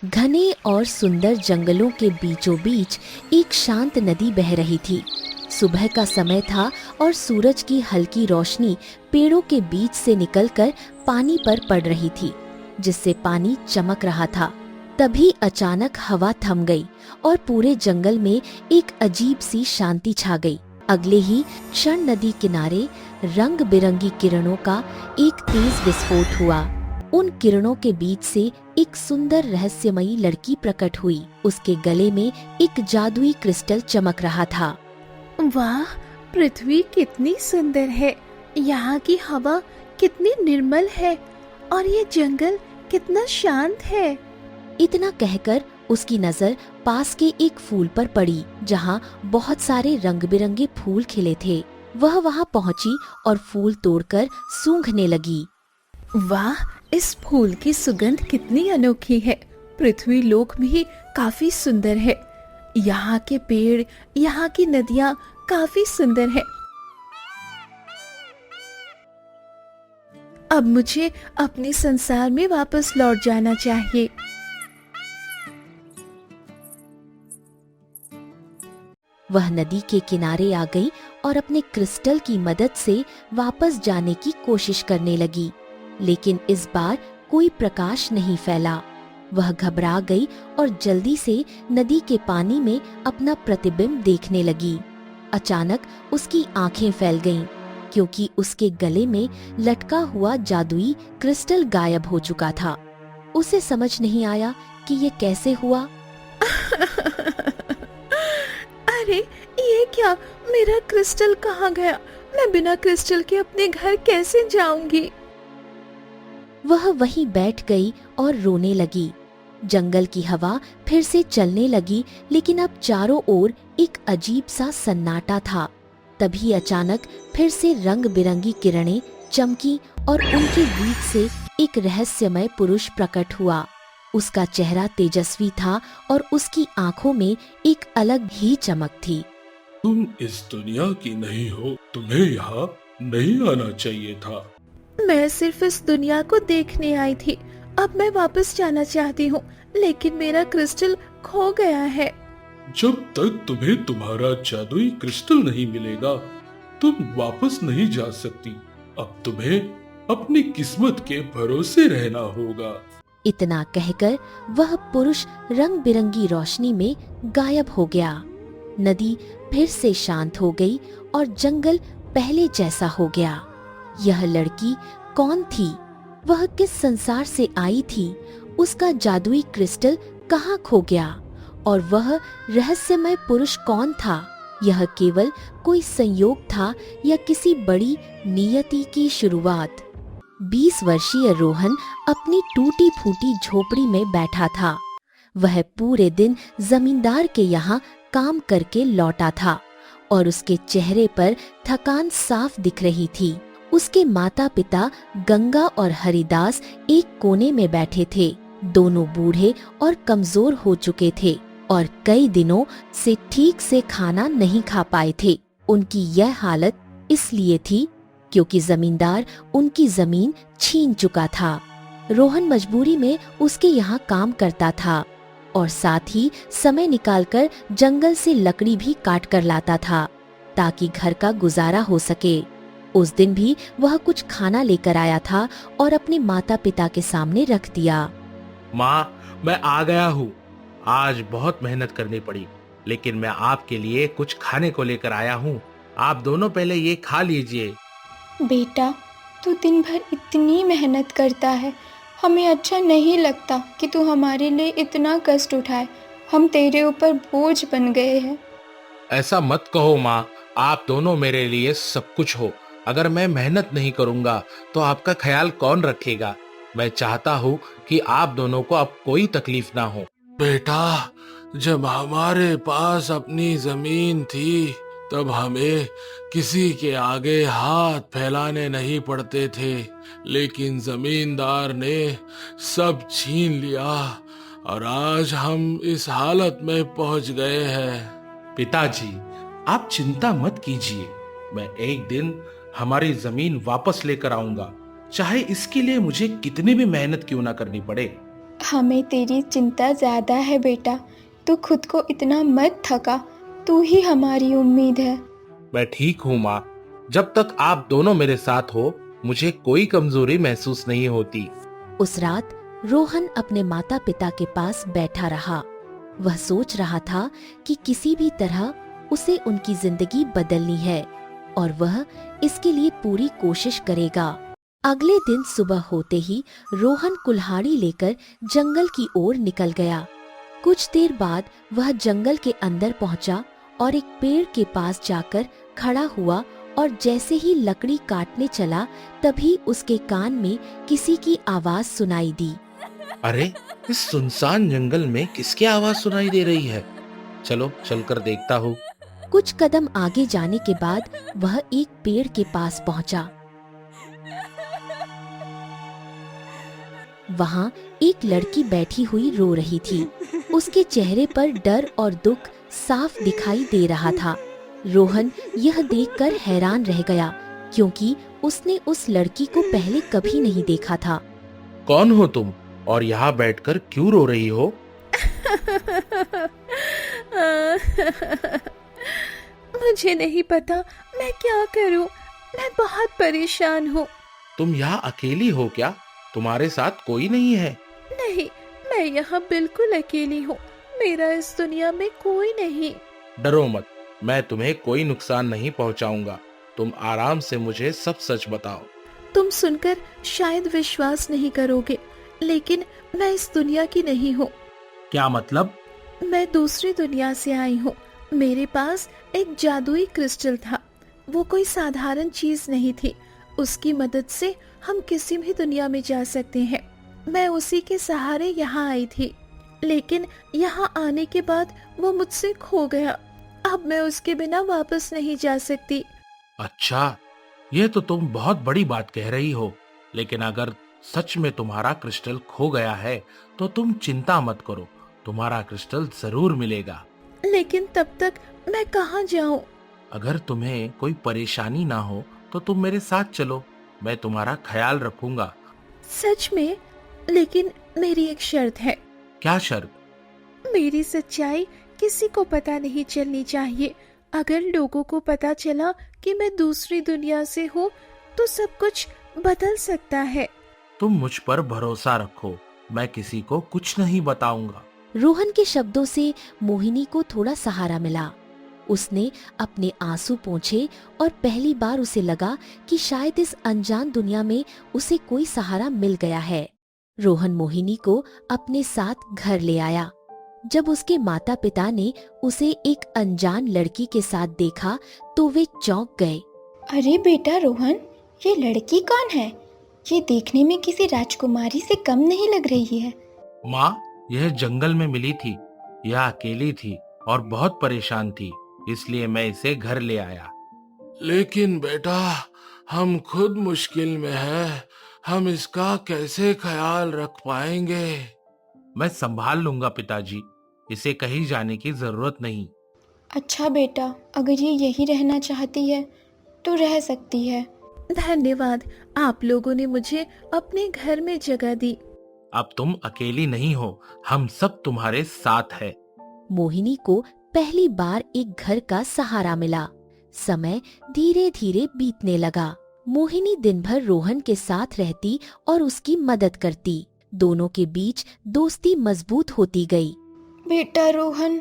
घने और सुंदर जंगलों के बीचों बीच एक शांत नदी बह रही थी। सुबह का समय था और सूरज की हल्की रोशनी पेड़ों के बीच से निकलकर पानी पर पड़ रही थी, जिससे पानी चमक रहा था। तभी अचानक हवा थम गई और पूरे जंगल में एक अजीब सी शांति छा गई। अगले ही क्षण नदी किनारे रंग बिरंगी किरणों का एक तेज विस्फोट हुआ। उन किरणों के बीच से एक सुंदर रहस्यमयी लड़की प्रकट हुई। उसके गले में एक जादुई क्रिस्टल चमक रहा था। वाह, पृथ्वी कितनी सुंदर है, यहाँ की हवा कितनी निर्मल है और ये जंगल कितना शांत है। इतना कहकर उसकी नजर पास के एक फूल पर पड़ी, जहाँ बहुत सारे रंग बिरंगे फूल खिले थे। वह वहाँ पहुँची और फूल तोड़कर सूंघने लगी। वाह, इस फूल की सुगंध कितनी अनोखी है। पृथ्वी लोक भी काफी सुंदर है। यहाँ के पेड़, यहाँ की नदियाँ काफी सुंदर है। अब मुझे अपने संसार में वापस लौट जाना चाहिए। वह नदी के किनारे आ गई और अपने क्रिस्टल की मदद से वापस जाने की कोशिश करने लगी, लेकिन इस बार कोई प्रकाश नहीं फैला। वह घबरा गई और जल्दी से नदी के पानी में अपना प्रतिबिंब देखने लगी। अचानक उसकी आंखें फैल गईं, क्योंकि उसके गले में लटका हुआ जादुई क्रिस्टल गायब हो चुका था। उसे समझ नहीं आया कि ये कैसे हुआ। अरे ये क्या, मेरा क्रिस्टल कहाँ गया? मैं बिना क्रिस्टल के अपने घर कैसे जाऊंगी? वह वहीं बैठ गई और रोने लगी। जंगल की हवा फिर से चलने लगी, लेकिन अब चारों ओर एक अजीब सा सन्नाटा था। तभी अचानक फिर से रंग बिरंगी किरणें चमकी और उनके बीच से एक रहस्यमय पुरुष प्रकट हुआ। उसका चेहरा तेजस्वी था और उसकी आंखों में एक अलग ही चमक थी। तुम इस दुनिया की नहीं हो, तुम्हें यहाँ नहीं आना चाहिए था। मैं सिर्फ इस दुनिया को देखने आई थी। अब मैं वापस जाना चाहती हूँ, लेकिन मेरा क्रिस्टल खो गया है। जब तक तुम्हें तुम्हारा जादुई क्रिस्टल नहीं मिलेगा, तुम वापस नहीं जा सकती। अब तुम्हें अपनी किस्मत के भरोसे रहना होगा। इतना कहकर वह पुरुष रंग बिरंगी रोशनी में गायब हो गया। नदी फिर से शांत हो गई और जंगल पहले जैसा हो गया। यह लड़की कौन थी? वह किस संसार से आई थी? उसका जादुई क्रिस्टल कहाँ खो गया? और वह रहस्यमय पुरुष कौन था? यह केवल कोई संयोग था या किसी बड़ी नियति की शुरुआत? 20 वर्षीय रोहन अपनी टूटी फूटी झोपड़ी में बैठा था। वह पूरे दिन जमींदार के यहाँ काम करके लौटा था और उसके चेहरे पर थकान साफ दिख रही थी। उसके माता पिता गंगा और हरिदास एक कोने में बैठे थे। दोनों बूढ़े और कमजोर हो चुके थे और कई दिनों से ठीक से खाना नहीं खा पाए थे। उनकी यह हालत इसलिए थी क्योंकि जमींदार उनकी जमीन छीन चुका था। रोहन मजबूरी में उसके यहाँ काम करता था और साथ ही समय निकालकर जंगल से लकड़ी भी काट कर लाता था ताकि घर का गुजारा हो सके। उस दिन भी वह कुछ खाना लेकर आया था और अपने माता पिता के सामने रख दिया। माँ, मैं आ गया हूँ। आज बहुत मेहनत करनी पड़ी, लेकिन मैं आपके लिए कुछ खाने को लेकर आया हूँ। आप दोनों पहले ये खा लीजिए। बेटा, तू दिन भर इतनी मेहनत करता है, हमें अच्छा नहीं लगता कि तू हमारे लिए इतना कष्ट उठाए। हम तेरे ऊपर बोझ बन गए हैं। ऐसा मत कहो माँ, आप दोनों मेरे लिए सब कुछ हो। अगर मैं मेहनत नहीं करूँगा तो आपका ख्याल कौन रखेगा? मैं चाहता हूँ कि आप दोनों को अब कोई तकलीफ ना हो। बेटा, जब हमारे पास अपनी जमीन थी, तब हमें किसी के आगे हाथ फैलाने नहीं पड़ते थे, लेकिन जमींदार ने सब छीन लिया और आज हम इस हालत में पहुंच गए हैं। पिताजी, आप चिंता मत कीजिए। मैं एक दिन हमारी जमीन वापस लेकर आऊंगा, चाहे इसके लिए मुझे कितनी भी मेहनत क्यों ना करनी पड़े। हमें तेरी चिंता ज़्यादा है बेटा। तू खुद को इतना मत थका, तू ही हमारी उम्मीद है। मैं ठीक हूँ माँ। जब तक आप दोनों मेरे साथ हो मुझे कोई कमजोरी महसूस नहीं होती। उस रात रोहन अपने माता पिता के पास बैठा रहा। वह सोच रहा था कि किसी भी तरह उसे उनकी जिंदगी बदलनी है और वह इसके लिए पूरी कोशिश करेगा। अगले दिन सुबह होते ही रोहन कुल्हाड़ी लेकर जंगल की ओर निकल गया। कुछ देर बाद वह जंगल के अंदर पहुंचा और एक पेड़ के पास जाकर खड़ा हुआ और जैसे ही लकड़ी काटने चला तभी उसके कान में किसी की आवाज सुनाई दी। अरे, इस सुनसान जंगल में किसकी आवाज सुनाई दे रही है? चलो चलकर देखता हूँ। कुछ कदम आगे जाने के बाद वह एक पेड़ के पास पहुंचा। वहां एक लड़की बैठी हुई रो रही थी। उसके चेहरे पर डर और दुख साफ दिखाई दे रहा था। रोहन यह देखकर हैरान रह गया क्योंकि उसने उस लड़की को पहले कभी नहीं देखा था। कौन हो तुम और यहाँ बैठकर क्यों रो रही हो? मुझे नहीं पता मैं क्या करूं। मैं बहुत परेशान हूँ। तुम यहाँ अकेली हो क्या? तुम्हारे साथ कोई नहीं है? नहीं, मैं यहाँ बिल्कुल अकेली हूँ। मेरा इस दुनिया में कोई नहीं। डरो मत, मैं तुम्हें कोई नुकसान नहीं पहुँचाऊंगा। तुम आराम से मुझे सब सच बताओ। तुम सुनकर शायद विश्वास नहीं करोगे, लेकिन मैं इस दुनिया की नहीं हूँ। क्या मतलब? मैं दूसरी दुनिया से आई हूँ। मेरे पास एक जादुई क्रिस्टल था। वो कोई साधारण चीज नहीं थी। उसकी मदद से हम किसी भी दुनिया में जा सकते हैं। मैं उसी के सहारे यहाँ आई थी, लेकिन यहाँ आने के बाद वो मुझसे खो गया। अब मैं उसके बिना वापस नहीं जा सकती। अच्छा, ये तो तुम बहुत बड़ी बात कह रही हो। लेकिन अगर सच में तुम्हारा क्रिस्टल खो गया है तो तुम चिंता मत करो, तुम्हारा क्रिस्टल जरूर मिलेगा। लेकिन तब तक मैं कहाँ जाऊँ? अगर तुम्हें कोई परेशानी ना हो तो तुम मेरे साथ चलो, मैं तुम्हारा ख्याल रखूंगा। सच में? लेकिन मेरी एक शर्त है। क्या शर्त? मेरी सच्चाई किसी को पता नहीं चलनी चाहिए। अगर लोगों को पता चला कि मैं दूसरी दुनिया से हूँ तो सब कुछ बदल सकता है। तुम मुझ पर भरोसा रखो, मैं किसी को कुछ नहीं बताऊंगा। रोहन के शब्दों से मोहिनी को थोड़ा सहारा मिला। उसने अपने आंसू पोंछे और पहली बार उसे लगा कि शायद इस अनजान दुनिया में उसे कोई सहारा मिल गया है। रोहन मोहिनी को अपने साथ घर ले आया। जब उसके माता पिता ने उसे एक अनजान लड़की के साथ देखा तो वे चौंक गए। अरे बेटा रोहन, ये लड़की कौन है? ये देखने में किसी राजकुमारी से कम नहीं लग रही है। माँ, यह जंगल में मिली थी। यह अकेली थी और बहुत परेशान थी, इसलिए मैं इसे घर ले आया। लेकिन बेटा, हम खुद मुश्किल में हैं, हम इसका कैसे ख्याल रख पाएंगे? मैं संभाल लूंगा पिताजी, इसे कहीं जाने की जरूरत नहीं। अच्छा बेटा, अगर ये यही रहना चाहती है तो रह सकती है। धन्यवाद, आप लोगों ने मुझे अपने घर में जगह दी। अब तुम अकेली नहीं हो, हम सब तुम्हारे साथ है। मोहिनी को पहली बार एक घर का सहारा मिला। समय धीरे धीरे बीतने लगा। मोहिनी दिन भर रोहन के साथ रहती और उसकी मदद करती। दोनों के बीच दोस्ती मजबूत होती गई। बेटा रोहन,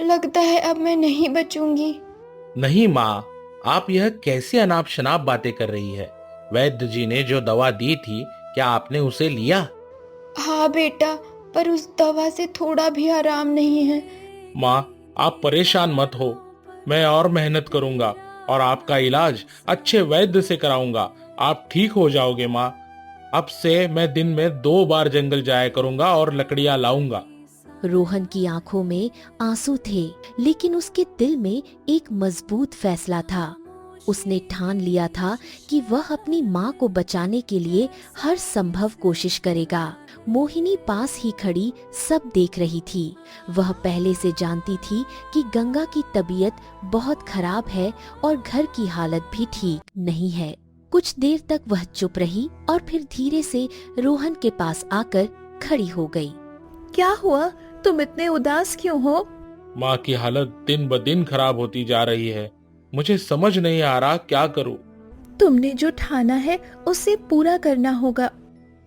लगता है अब मैं नहीं बचूंगी। नहीं माँ, आप यह कैसी अनाप शनाप बातें कर रही है? वैद्य जी ने जो दवा दी थी, क्या आपने उसे लिया? हाँ बेटा, पर उस दवा से थोड़ा भी आराम नहीं है। माँ, आप परेशान मत हो, मैं और मेहनत करूंगा और आपका इलाज अच्छे वैद्य से कराऊंगा। आप ठीक हो जाओगे माँ। अब से मैं दिन में 2 बार जंगल जाया करूंगा और लकड़ियां लाऊंगा। रोहन की आंखों में आंसू थे, लेकिन उसके दिल में एक मजबूत फैसला था। उसने ठान लिया था कि वह अपनी माँ को बचाने के लिए हर संभव कोशिश करेगा। मोहिनी पास ही खड़ी सब देख रही थी। वह पहले से जानती थी कि गंगा की तबीयत बहुत खराब है और घर की हालत भी ठीक नहीं है। कुछ देर तक वह चुप रही और फिर धीरे से रोहन के पास आकर खड़ी हो गई। क्या हुआ? तुम इतने उदास क्यों हो? माँ की हालत दिन ब दिन खराब होती जा रही है। मुझे समझ नहीं आ रहा क्या करूं। तुमने जो ठाना है उसे पूरा करना होगा।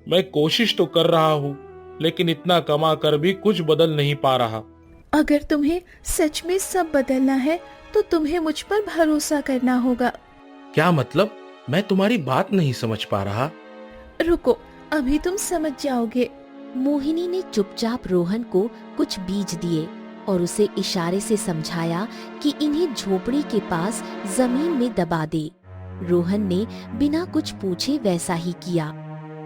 मैं कोशिश तो कर रहा हूँ, लेकिन इतना कमा कर भी कुछ बदल नहीं पा रहा। अगर तुम्हें सच में सब बदलना है तो तुम्हें मुझ पर भरोसा करना होगा। क्या मतलब? मैं तुम्हारी बात नहीं समझ पा रहा। रुको, अभी तुम समझ जाओगे। मोहिनी ने चुपचाप रोहन को कुछ बीज दिए और उसे इशारे से समझाया कि इन्हें झोपड़ी के पास जमीन में दबा दे। रोहन ने बिना कुछ पूछे वैसा ही किया।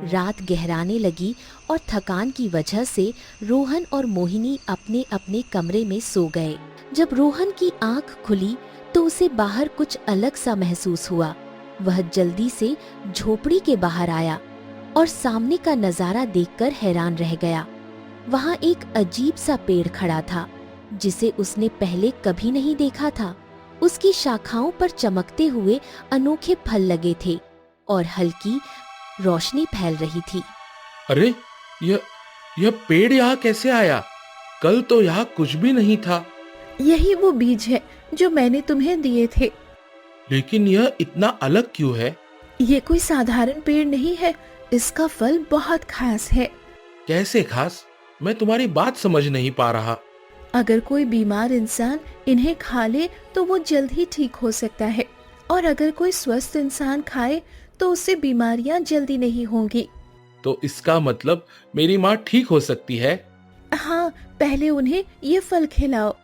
रात गहराने लगी और थकान की वजह से रोहन और मोहिनी अपने अपने कमरे में सो गए। जब रोहन की आंख खुली तो उसे बाहर कुछ अलग सा महसूस हुआ। वह जल्दी से झोपड़ी के बाहर आया और सामने का नजारा देखकर हैरान रह गया। वहाँ एक अजीब सा पेड़ खड़ा था जिसे उसने पहले कभी नहीं देखा था। उसकी शाखाओं पर चमकते हुए अनोखे फल लगे थे और हल्की रोशनी फैल रही थी। अरे यह पेड़ यहाँ कैसे आया? कल तो यहाँ कुछ भी नहीं था। यही वो बीज है जो मैंने तुम्हें दिए थे। लेकिन यह इतना अलग क्यों है? ये कोई साधारण पेड़ नहीं है, इसका फल बहुत खास है। कैसे खास? मैं तुम्हारी बात समझ नहीं पा रहा। अगर कोई बीमार इंसान इन्हें खा ले तो वो जल्द ही ठीक हो सकता है, और अगर कोई स्वस्थ इंसान खाए तो उससे बीमारियां जल्दी नहीं होंगी। तो इसका मतलब मेरी माँ ठीक हो सकती है? हाँ, पहले उन्हें ये फल खिलाओ।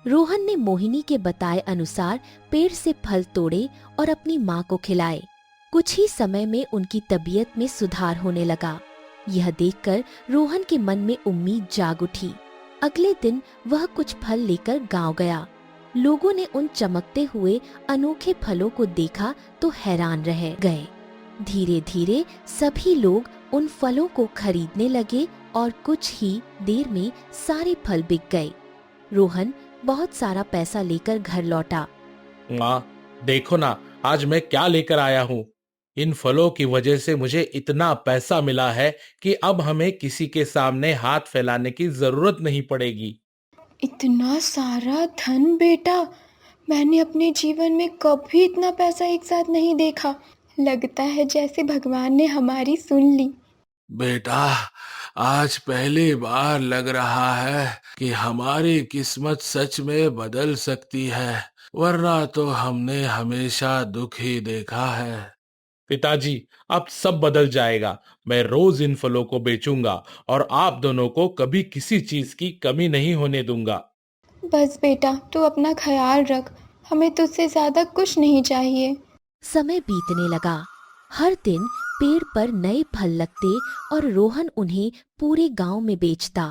रोहन ने मोहिनी के बताए अनुसार पेड़ से फल तोड़े और अपनी माँ को खिलाए। कुछ ही समय में उनकी तबीयत में सुधार होने लगा। यह देखकर रोहन के मन में उम्मीद जाग उठी। अगले दिन वह कुछ फल लेकर गांव गया। लोगों ने उन चमकते हुए अनोखे फलों को देखा तो हैरान रह गए। धीरे धीरे सभी लोग उन फलों को खरीदने लगे और कुछ ही देर में सारे फल बिक गए। रोहन बहुत सारा पैसा लेकर घर लौटा। माँ, देखो ना, आज मैं क्या लेकर आया हूँ। इन फलों की वजह से मुझे इतना पैसा मिला है कि अब हमें किसी के सामने हाथ फैलाने की जरूरत नहीं पड़ेगी। इतना सारा धन बेटा, मैंने अपने जीवन में कभी इतना पैसा एक साथ नहीं देखा। लगता है जैसे भगवान ने हमारी सुन ली। बेटा, आज पहली बार लग रहा है कि हमारी किस्मत सच में बदल सकती है, वरना तो हमने हमेशा दुख ही देखा है। पिताजी, अब सब बदल जाएगा। मैं रोज इन फलों को बेचूंगा और आप दोनों को कभी किसी चीज की कमी नहीं होने दूंगा। बस बेटा, तू अपना ख्याल रख, हमें तुझसे ज्यादा कुछ नहीं चाहिए। समय बीतने लगा। हर दिन पेड़ पर नए फल लगते और रोहन उन्हें पूरे गांव में बेचता।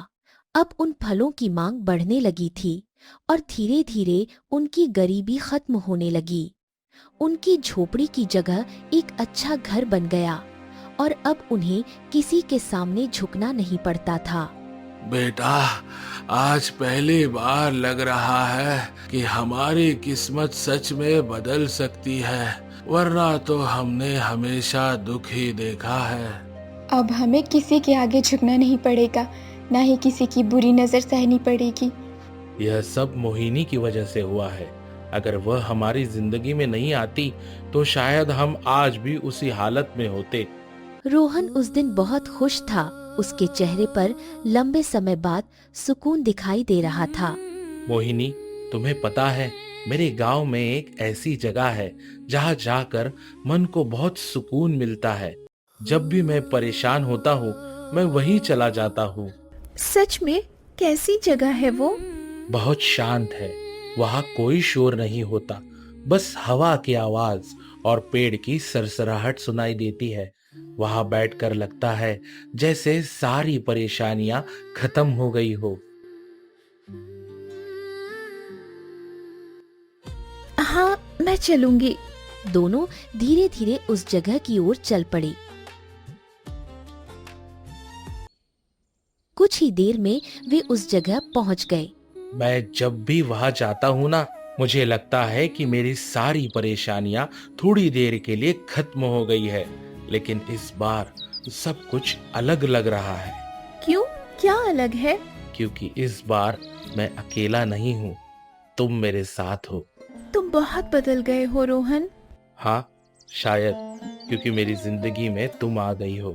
अब उन फलों की मांग बढ़ने लगी थी और धीरे धीरे उनकी गरीबी खत्म होने लगी। उनकी झोपड़ी की जगह एक अच्छा घर बन गया और अब उन्हें किसी के सामने झुकना नहीं पड़ता था। बेटा, आज पहली बार लग रहा है कि हमारी किस्मत सच में बदल सकती है, वरना तो हमने हमेशा दुख ही देखा है। अब हमें किसी के आगे झुकना नहीं पड़ेगा, ना ही किसी की बुरी नजर सहनी पड़ेगी। यह सब मोहिनी की वजह से हुआ है। अगर वह हमारी जिंदगी में नहीं आती तो शायद हम आज भी उसी हालत में होते। रोहन उस दिन बहुत खुश था। उसके चेहरे पर लंबे समय बाद सुकून दिखाई दे रहा था। मोहिनी, तुम्हें पता है, मेरे गांव में एक ऐसी जगह है जहां जाकर मन को बहुत सुकून मिलता है। जब भी मैं परेशान होता हूँ, मैं वहीं चला जाता हूँ। सच में? कैसी जगह है वो? बहुत शांत है। वहाँ कोई शोर नहीं होता, बस हवा की आवाज और पेड़ की सरसराहट सुनाई देती है। वहाँ बैठकर लगता है जैसे सारी परेशानियां खत्म हो गई हो। हाँ, मैं चलूंगी। दोनों धीरे धीरे उस जगह की ओर चल पड़े। कुछ ही देर में वे उस जगह पहुंच गए। मैं जब भी वहां जाता हूँ ना, मुझे लगता है कि मेरी सारी परेशानियां थोड़ी देर के लिए खत्म हो गई है। लेकिन इस बार सब कुछ अलग लग रहा है। क्यों? क्या अलग है? क्योंकि इस बार मैं अकेला नहीं हूँ, तुम मेरे साथ हो। तुम बहुत बदल गए हो रोहन। हाँ, शायद क्योंकि मेरी जिंदगी में तुम आ गई हो।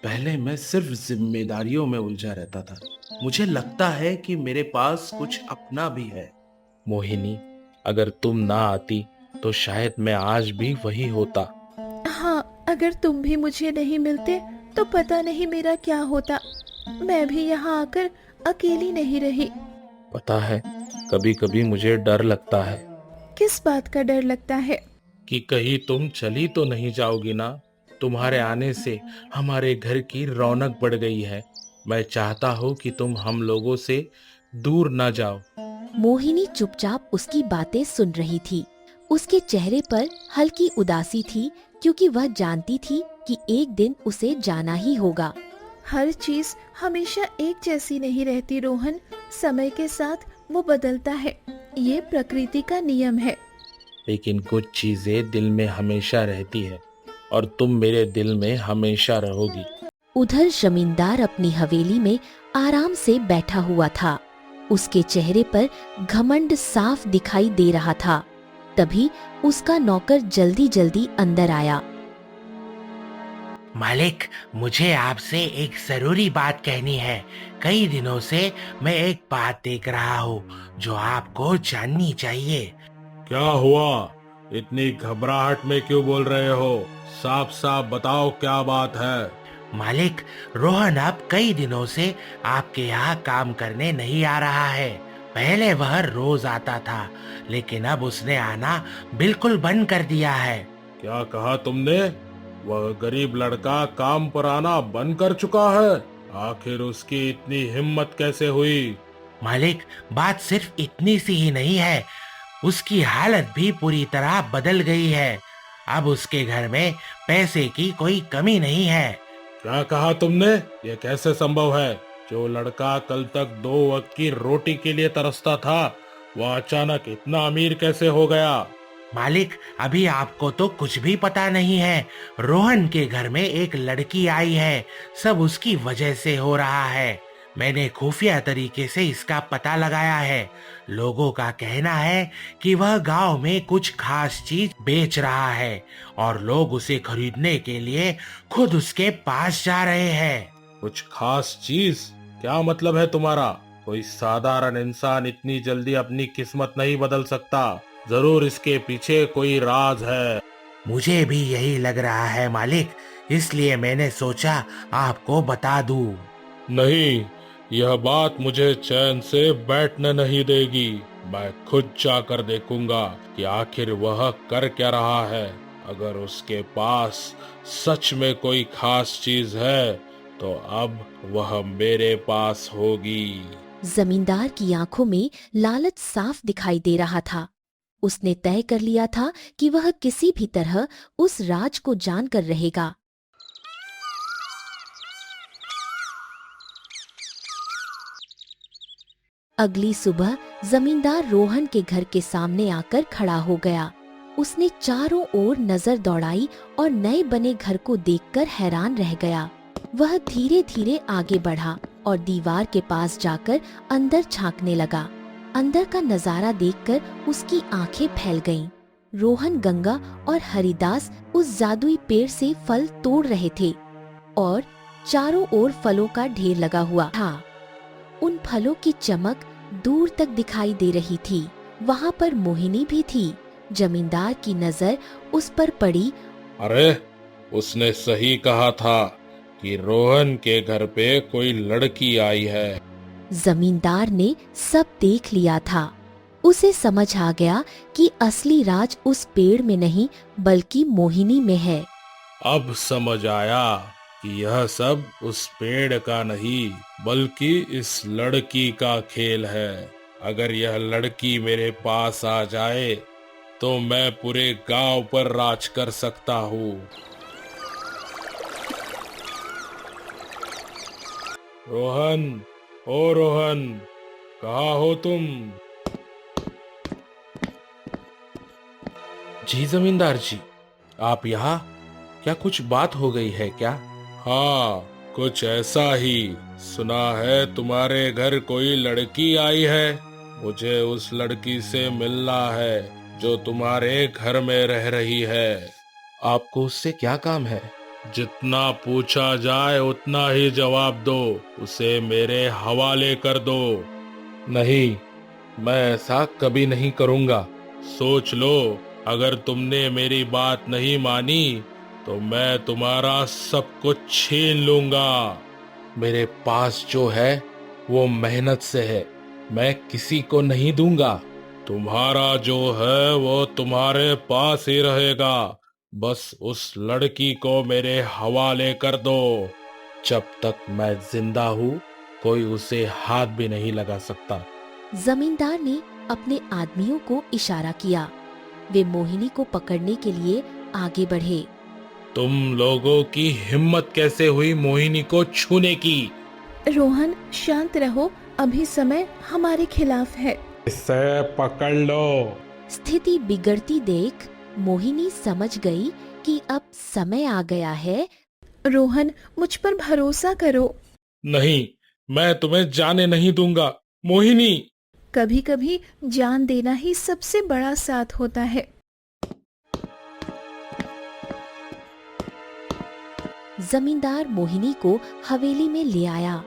पहले मैं सिर्फ जिम्मेदारियों में उलझा रहता था। मुझे लगता है कि मेरे पास कुछ अपना भी है। मोहिनी, अगर तुम ना आती तो शायद मैं आज भी वही होता। हाँ, अगर तुम भी मुझे नहीं मिलते तो पता नहीं मेरा क्या होता। मैं भी यहाँ आकर अकेली नहीं रही। पता है, कभी कभी मुझे डर लगता है किस बात का डर लगता है? कि कहीं तुम चली तो नहीं जाओगी ना। तुम्हारे आने से हमारे घर की रौनक बढ़ गई है। मैं चाहता हूँ कि तुम हम लोगों से दूर न जाओ। मोहिनी चुपचाप उसकी बातें सुन रही थी। उसके चेहरे पर हल्की उदासी थी, क्योंकि वह जानती थी कि एक दिन उसे जाना ही होगा। हर चीज हमेशा एक जैसी नहीं रहती रोहन। समय के साथ वो बदलता है। ये प्रकृति का नियम है। लेकिन कुछ चीजें दिल में हमेशा रहती है, और तुम मेरे दिल में हमेशा रहोगी। उधर जमींदार अपनी हवेली में आराम से बैठा हुआ था। उसके चेहरे पर घमंड साफ दिखाई दे रहा था। तभी उसका नौकर जल्दी जल्दी अंदर आया। मालिक, मुझे आपसे एक जरूरी बात कहनी है। कई दिनों से मैं एक बात देख रहा हूँ जो आपको जाननी चाहिए। क्या हुआ? इतनी घबराहट में क्यों बोल रहे हो? साफ साफ बताओ क्या बात है। मालिक, रोहन अब कई दिनों से आपके यहाँ काम करने नहीं आ रहा है। पहले वह रोज आता था, लेकिन अब उसने आना बिल्कुल बंद कर दिया है। क्या कहा तुमने? वह गरीब लड़का काम पर आना बंद कर चुका है? आखिर उसकी इतनी हिम्मत कैसे हुई? मालिक, बात सिर्फ इतनी सी ही नहीं है, उसकी हालत भी पूरी तरह बदल गई है। अब उसके घर में पैसे की कोई कमी नहीं है। क्या कहा तुमने? ये कैसे संभव है? जो लड़का कल तक 2 वक्त की रोटी के लिए तरसता था, वह अचानक इतना अमीर कैसे हो गया? मालिक, अभी आपको तो कुछ भी पता नहीं है। रोहन के घर में एक लड़की आई है। सब उसकी वजह से हो रहा है। मैंने खुफिया तरीके से इसका पता लगाया है। लोगों का कहना है कि वह गांव में कुछ खास चीज बेच रहा है और लोग उसे खरीदने के लिए खुद उसके पास जा रहे हैं। कुछ खास चीज? क्या मतलब है तुम्हारा? कोई साधारण इंसान इतनी जल्दी अपनी किस्मत नहीं बदल सकता। जरूर इसके पीछे कोई राज है। मुझे भी यही लग रहा है मालिक, इसलिए मैंने सोचा आपको बता दूं। नहीं, यह बात मुझे चैन से बैठने नहीं देगी। मैं खुद जाकर देखूंगा कि आखिर वह कर क्या रहा है। अगर उसके पास सच में कोई खास चीज है, तो अब वह मेरे पास होगी। जमींदार की आंखों में लालच साफ दिखाई दे रहा था। उसने तय कर लिया था कि वह किसी भी तरह उस राज को जानकर रहेगा। अगली सुबह जमींदार रोहन के घर के सामने आकर खड़ा हो गया। उसने चारों ओर नजर दौड़ाई और नए बने घर को देखकर हैरान रह गया। वह धीरे धीरे आगे बढ़ा और दीवार के पास जाकर अंदर झांकने लगा। अंदर का नजारा देखकर उसकी आंखें फैल गईं। रोहन, गंगा और हरिदास उस जादुई पेड़ से फल तोड़ रहे थे और चारों ओर फलों का ढेर लगा हुआ था। उन फलों की चमक दूर तक दिखाई दे रही थी। वहाँ पर मोहिनी भी थी। जमींदार की नजर उस पर पड़ी। अरे, उसने सही कहा था कि रोहन के घर पे कोई लड़की आई है। जमींदार ने सब देख लिया था। उसे समझ आ गया कि असली राज उस पेड़ में नहीं बल्कि मोहिनी में है। अब समझ आया कि यह सब उस पेड़ का नहीं बल्कि इस लड़की का खेल है। अगर यह लड़की मेरे पास आ जाए तो मैं पूरे गांव पर राज कर सकता हूँ। रोहन, ओ रोहन, कहाँ हो तुम? जी जमींदार जी, आप यहाँ? क्या कुछ बात हो गई है क्या? हाँ, कुछ ऐसा ही। सुना है तुम्हारे घर कोई लड़की आई है। मुझे उस लड़की से मिलना है जो तुम्हारे घर में रह रही है। आपको उससे क्या काम है? जितना पूछा जाए उतना ही जवाब दो। उसे मेरे हवाले कर दो। नहीं, मैं ऐसा कभी नहीं करूंगा। सोच लो, अगर तुमने मेरी बात नहीं मानी तो मैं तुम्हारा सब कुछ छीन लूंगा। मेरे पास जो है वो मेहनत से है, मैं किसी को नहीं दूंगा। तुम्हारा जो है वो तुम्हारे पास ही रहेगा। बस उस लड़की को मेरे हवाले कर दो। जब तक मैं जिंदा हूँ कोई उसे हाथ भी नहीं लगा सकता। जमींदार ने अपने आदमियों को इशारा किया। वे मोहिनी को पकड़ने के लिए आगे बढ़े। तुम लोगों की हिम्मत कैसे हुई मोहिनी को छूने की? रोहन, शांत रहो, अभी समय हमारे खिलाफ है। इसे पकड़ लो। स्थिति बिगड़ती देख मोहिनी समझ गई कि अब समय आ गया है। रोहन, मुझ पर भरोसा करो। नहीं, मैं तुम्हें जाने नहीं दूंगा। मोहिनी! कभी कभी जान देना ही सबसे बड़ा साथ होता है। जमींदार मोहिनी को हवेली में ले आया।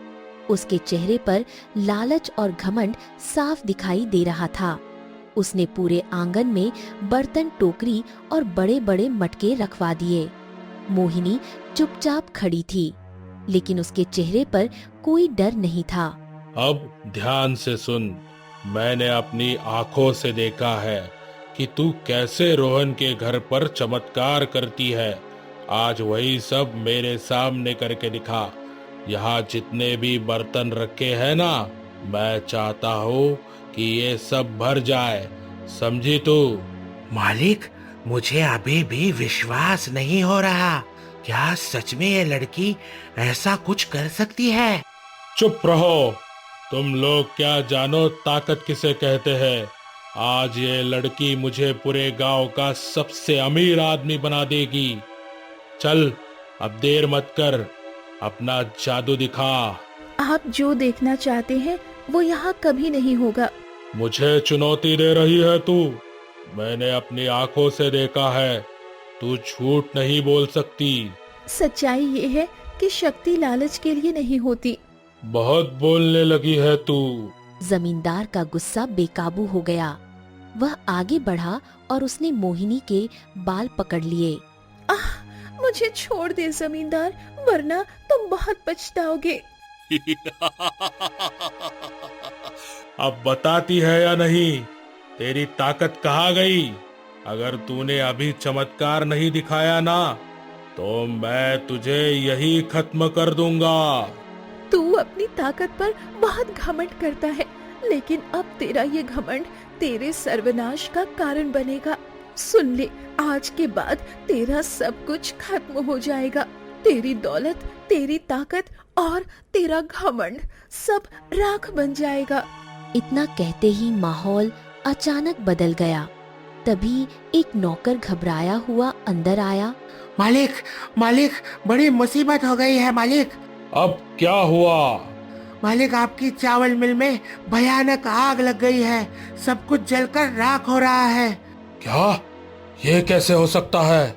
उसके चेहरे पर लालच और घमंड साफ दिखाई दे रहा था। उसने पूरे आंगन में बर्तन, टोकरी और बड़े बड़े मटके रखवा दिए। मोहिनी चुपचाप खड़ी थी, लेकिन उसके चेहरे पर कोई डर नहीं था। अब ध्यान से सुन। मैंने अपनी आंखों से देखा है कि तू कैसे रोहन के घर पर चमत्कार करती है। आज वही सब मेरे सामने करके दिखा। यहाँ जितने भी बर्तन रखे हैं ना, मैं चाहता हूँ कि ये सब भर जाए। समझी तू? मालिक, मुझे अभी भी विश्वास नहीं हो रहा। क्या सच में ये लड़की ऐसा कुछ कर सकती है? चुप रहो। तुम लोग क्या जानो ताकत किसे कहते हैं। आज ये लड़की मुझे पूरे गांव का सबसे अमीर आदमी बना देगी। चल, अब देर मत कर, अपना जादू दिखा। आप जो देखना चाहते हैं वो यहाँ कभी नहीं होगा। मुझे चुनौती दे रही है तू? मैंने अपनी आंखों से देखा है। तू झूठ नहीं बोल सकती। सच्चाई ये है कि शक्ति लालच के लिए नहीं होती। बहुत बोलने लगी है तू। जमींदार का गुस्सा बेकाबू हो गया। वह आगे बढ़ा और उसने मोहिनी के बाल पकड़ लिए। आह, मुझे छोड़ दे जमींदार, वरना तुम बहुत पछताओगे। अब बताती है या नहीं? तेरी ताकत कहाँ गई? अगर तूने अभी चमत्कार नहीं दिखाया ना, तो मैं तुझे यही खत्म कर दूंगा। तू अपनी ताकत पर बहुत घमंड करता है, लेकिन अब तेरा ये घमंड तेरे सर्वनाश का कारण बनेगा। सुन ले, आज के बाद तेरा सब कुछ खत्म हो जाएगा। तेरी दौलत, तेरी ताकत और तेरा घमंड सब राख बन जाएगा। इतना कहते ही माहौल अचानक बदल गया। तभी एक नौकर घबराया हुआ अंदर आया। मालिक, मालिक, बड़ी मुसीबत हो गई है मालिक। अब क्या हुआ? मालिक, आपकी चावल मिल में भयानक आग लग गई है। सब कुछ जलकर राख हो रहा है। क्या? ये कैसे हो सकता है?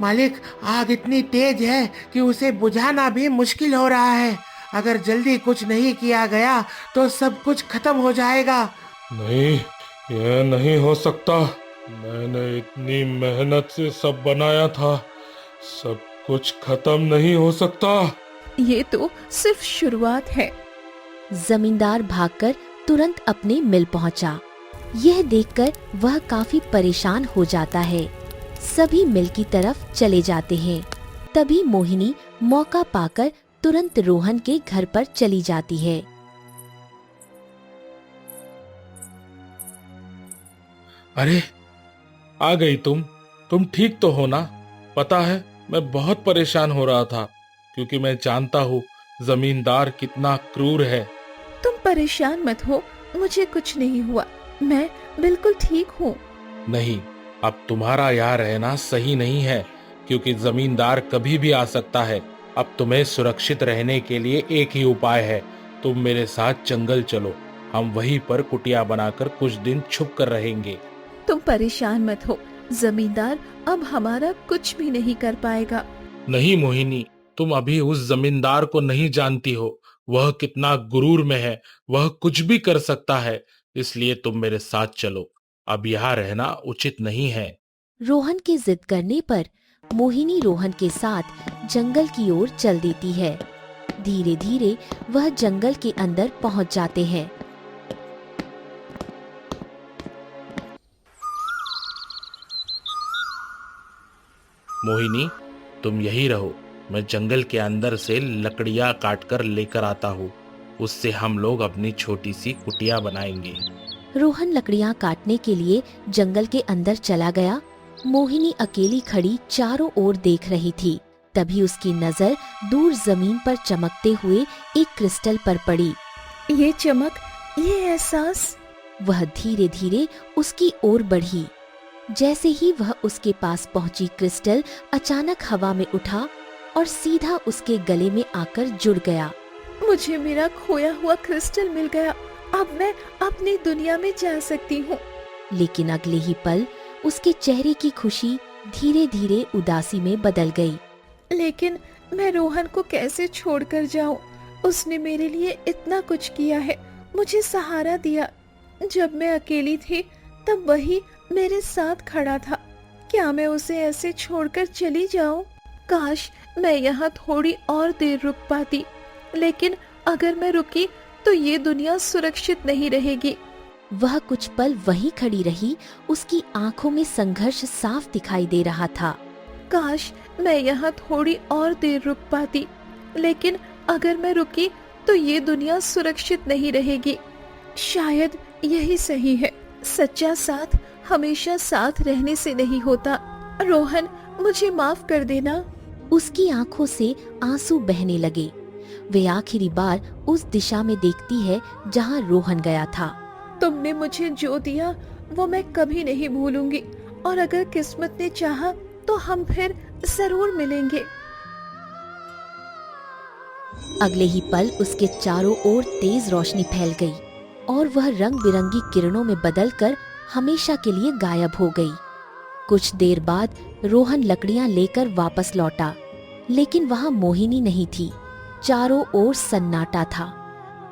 मालिक, आग इतनी तेज है कि उसे बुझाना भी मुश्किल हो रहा है। अगर जल्दी कुछ नहीं किया गया तो सब कुछ खत्म हो जाएगा। नहीं, ये नहीं हो सकता। मैंने इतनी मेहनत से सब बनाया था। सब कुछ खत्म नहीं हो सकता। ये तो सिर्फ शुरुआत है। जमींदार भागकर तुरंत अपने मिल पहुंचा। यह देखकर वह काफी परेशान हो जाता है। सभी मिल की तरफ चले जाते हैं। तभी मोहिनी मौका पाकर तुरंत रोहन के घर पर चली जाती है। अरे, आ गई तुम ठीक तो हो ना? पता है, मैं बहुत परेशान हो रहा था, क्योंकि मैं जानता हूँ जमींदार कितना क्रूर है। तुम परेशान मत हो, मुझे कुछ नहीं हुआ। मैं बिल्कुल ठीक हूँ। नहीं, अब तुम्हारा यहाँ रहना सही नहीं है, क्योंकि जमींदार कभी भी आ सकता है। अब तुम्हें सुरक्षित रहने के लिए एक ही उपाय है, तुम मेरे साथ जंगल चलो। हम वहीं पर कुटिया बनाकर कुछ दिन छुप कर रहेंगे। तुम परेशान मत हो, जमींदार अब हमारा कुछ भी नहीं कर पाएगा। नहीं मोहिनी, तुम अभी उस जमींदार को नहीं जानती हो। वह कितना गुरूर में है, वह कुछ भी कर सकता है। इसलिए तुम मेरे साथ चलो, अब यहाँ रहना उचित नहीं है। रोहन के जिद करने पर मोहिनी रोहन के साथ जंगल की ओर चल देती है। धीरे धीरे वह जंगल के अंदर पहुंच जाते हैं। मोहिनी, तुम यही रहो, मैं जंगल के अंदर से लकड़ियां काट कर लेकर आता हूँ। उससे हम लोग अपनी छोटी सी कुटिया बनाएंगे। रोहन लकड़ियां काटने के लिए जंगल के अंदर चला गया। मोहिनी अकेली खड़ी चारों ओर देख रही थी। तभी उसकी नजर दूर जमीन पर चमकते हुए एक क्रिस्टल पर पड़ी। ये चमक, ये एहसास। वह धीरे धीरे उसकी ओर बढ़ी। जैसे ही वह उसके पास पहुंची, क्रिस्टल अचानक हवा में उठा और सीधा उसके गले में आकर जुड़ गया। मुझे मेरा खोया हुआ क्रिस्टल मिल गया। अब मैं अपनी दुनिया में जा सकती हूँ। लेकिन अगले ही पल उसके चेहरे की खुशी धीरे धीरे उदासी में बदल गई। लेकिन मैं रोहन को कैसे छोड़कर जाऊं? उसने मेरे लिए इतना कुछ किया है, मुझे सहारा दिया। जब मैं अकेली थी तब वही मेरे साथ खड़ा था। क्या मैं उसे ऐसे छोड़कर चली जाऊं? काश मैं यहाँ थोड़ी और देर रुक पाती। लेकिन अगर मैं रुकी तो ये दुनिया सुरक्षित नहीं रहेगी। वह कुछ पल वहीं खड़ी रही। उसकी आंखों में संघर्ष साफ दिखाई दे रहा था। काश मैं यहाँ थोड़ी और देर रुक पाती। लेकिन अगर मैं रुकी तो ये दुनिया सुरक्षित नहीं रहेगी। शायद यही सही है। सच्चा साथ हमेशा साथ रहने से नहीं होता। रोहन, मुझे माफ कर देना। उसकी आंखों से आंसू बहने लगे। वे आखिरी बार उस दिशा में देखती है जहां रोहन गया था। तुमने मुझे जो दिया वो मैं कभी नहीं भूलूंगी, और अगर किस्मत ने चाहा तो हम फिर जरूर मिलेंगे। अगले ही पल उसके चारों ओर तेज रोशनी फैल गई और वह रंग बिरंगी किरणों में बदलकर हमेशा के लिए गायब हो गई। कुछ देर बाद रोहन लकड़ियां लेकर वापस लौटा, लेकिन वहां मोहिनी नहीं थी। चारों ओर सन्नाटा था।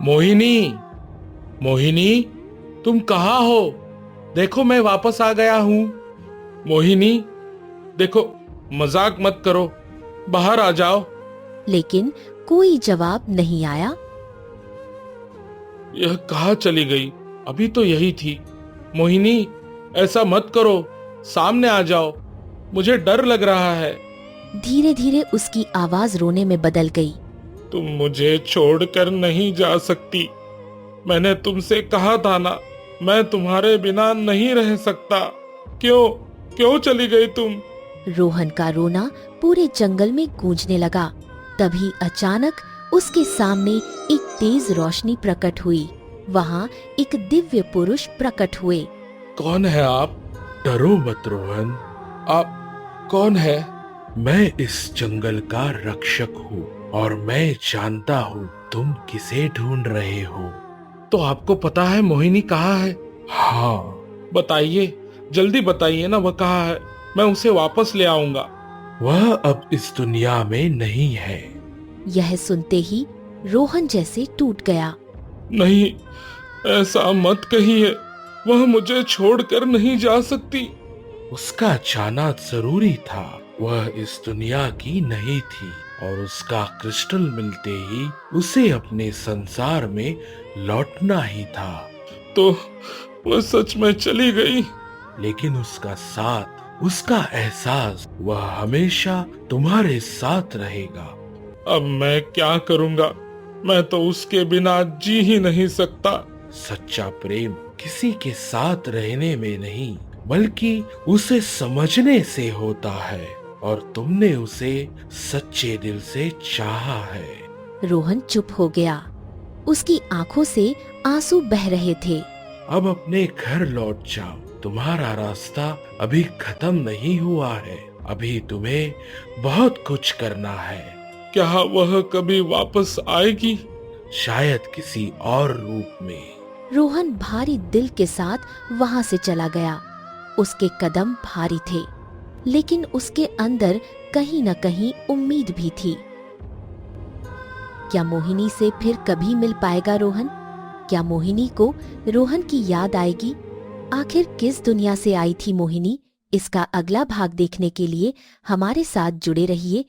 मोहिनी, मोहिनी, तुम कहाँ हो? देखो मैं वापस आ गया हूँ। मोहिनी, देखो, मजाक मत करो, बाहर आ जाओ। लेकिन कोई जवाब नहीं आया। यह कहाँ चली गई? अभी तो यही थी। मोहिनी, ऐसा मत करो, सामने आ जाओ, मुझे डर लग रहा है। धीरे धीरे उसकी आवाज रोने में बदल गई। तुम मुझे छोड़कर नहीं जा सकती। मैंने तुमसे कहा था ना, मैं तुम्हारे बिना नहीं रह सकता। क्यों चली गई तुम? रोहन का रोना पूरे जंगल में गूंजने लगा। तभी अचानक उसके सामने एक तेज रोशनी प्रकट हुई। वहाँ एक दिव्य पुरुष प्रकट हुए। कौन है आप? डरो मत रोहन। आप कौन है? मैं इस जंगल का रक्षक हूँ और मैं जानता हूँ तुम किसे ढूंढ रहे हो। तो आपको पता है मोहिनी कहाँ है? हाँ, बताइए, जल्दी बताइए ना, वह कहाँ है? मैं उसे वापस ले आऊंगा। वह अब इस दुनिया में नहीं है। यह सुनते ही रोहन जैसे टूट गया। नहीं, ऐसा मत कहिए, वह मुझे छोड़कर नहीं जा सकती। उसका जाना जरूरी था। वह इस दुनिया की नहीं थी और उसका क्रिस्टल मिलते ही उसे अपने संसार में लौटना ही था। तो वह सच में चली गई, लेकिन उसका साथ, उसका एहसास, वह हमेशा तुम्हारे साथ रहेगा। अब मैं क्या करूंगा? मैं तो उसके बिना जी ही नहीं सकता। सच्चा प्रेम किसी के साथ रहने में नहीं, बल्कि उसे समझने से होता है, और तुमने उसे सच्चे दिल से चाहा है। रोहन चुप हो गया। उसकी आंखों से आंसू बह रहे थे। अब अपने घर लौट जाओ। तुम्हारा रास्ता अभी खत्म नहीं हुआ है। अभी तुम्हें बहुत कुछ करना है। क्या वह कभी वापस आएगी? शायद किसी और रूप में। रोहन भारी दिल के साथ वहां से चला गया। उसके कदम भारी थे, लेकिन उसके अंदर कहीं न कहीं उम्मीद भी थी। क्या मोहिनी से फिर कभी मिल पाएगा रोहन? क्या मोहिनी को रोहन की याद आएगी? आखिर किस दुनिया से आई थी मोहिनी? इसका अगला भाग देखने के लिए हमारे साथ जुड़े रहिए